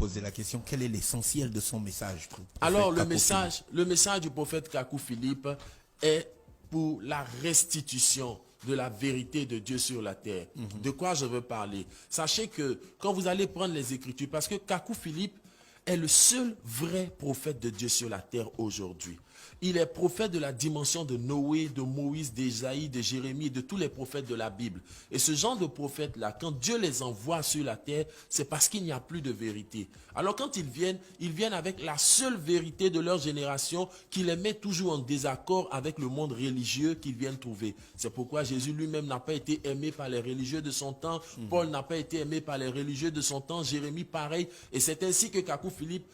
poser la question, quel est l'essentiel de son message? Alors, le message du prophète Kakou Philippe est pour la restitution de la vérité de Dieu sur la terre. De quoi je veux parler? Sachez que quand vous allez prendre les Écritures, parce que Kakou Philippe est le seul vrai prophète de Dieu sur la terre aujourd'hui. Il est prophète de la dimension de Noé, de Moïse, d'Ésaïe, de Jérémie et de tous les prophètes de la Bible. Et ce genre de prophètes-là, quand Dieu les envoie sur la terre, c'est parce qu'il n'y a plus de vérité. Alors quand ils viennent avec la seule vérité de leur génération qui les met toujours en désaccord avec le monde religieux qu'ils viennent trouver. C'est pourquoi Jésus lui-même n'a pas été aimé par les religieux de son temps. Paul n'a pas été aimé par les religieux de son temps. Jérémie pareil. Et c'est ainsi que Kakou Philippe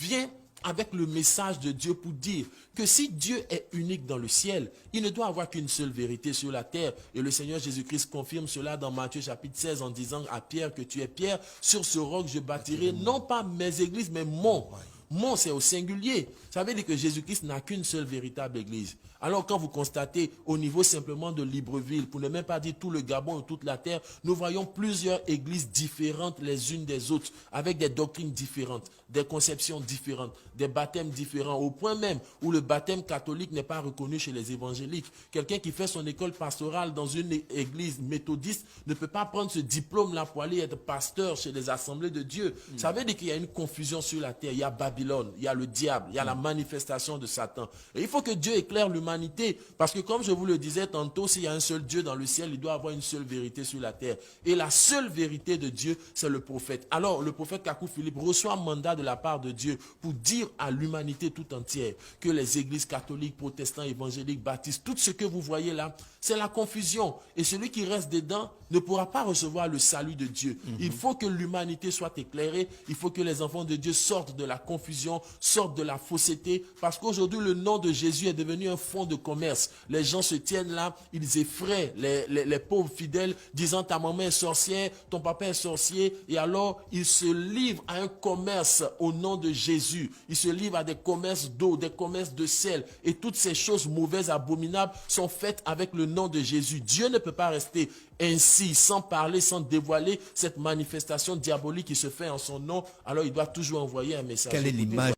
vient avec le message de Dieu pour dire que si Dieu est unique dans le ciel, il ne doit avoir qu'une seule vérité sur la terre. Et le Seigneur Jésus-Christ confirme cela dans Matthieu chapitre 16 en disant à Pierre que tu es Pierre, sur ce roc je bâtirai non pas mes églises mais mon. Mon, c'est au singulier. Ça veut dire que Jésus-Christ n'a qu'une seule véritable église. Alors quand vous constatez au niveau simplement de Libreville, pour ne même pas dire tout le Gabon ou toute la terre, nous voyons plusieurs églises différentes les unes des autres, avec des doctrines différentes, des conceptions différentes, des baptêmes différents, au point même où le baptême catholique n'est pas reconnu chez les évangéliques. Quelqu'un qui fait son école pastorale dans une église méthodiste ne peut pas prendre ce diplôme-là pour aller être pasteur chez les assemblées de Dieu. Ça veut dire qu'il y a une confusion sur la terre. Il y a Babylone, il y a le diable, il y a la manifestation de Satan. Et il faut que Dieu éclaire l'humanité, parce que comme je vous le disais tantôt, s'il y a un seul Dieu dans le ciel, il doit avoir une seule vérité sur la terre. Et la seule vérité de Dieu, c'est le prophète. Alors, le prophète Kakou Philippe reçoit un mandat de la part de Dieu pour dire à l'humanité tout entière que les églises catholiques, protestants, évangéliques, baptistes, tout ce que vous voyez là, c'est la confusion. Et celui qui reste dedans ne pourra pas recevoir le salut de Dieu. Il faut que l'humanité soit éclairée. Il faut que les enfants de Dieu sortent de la confusion, sortent de la fausseté. Parce qu'aujourd'hui, le nom de Jésus est devenu un fonds de commerce. Les gens se tiennent là, ils effraient les pauvres fidèles, disant ta maman est sorcière, ton papa est sorcier. Et alors, ils se livrent à un commerce au nom de Jésus. Ils se livrent à des commerces d'eau, des commerces de sel. Et toutes ces choses mauvaises, abominables, sont faites avec le nom de Jésus. Dieu ne peut pas rester ainsi, sans parler, sans dévoiler cette manifestation diabolique qui se fait en son nom. Alors il doit toujours envoyer un message. Quelle est l'image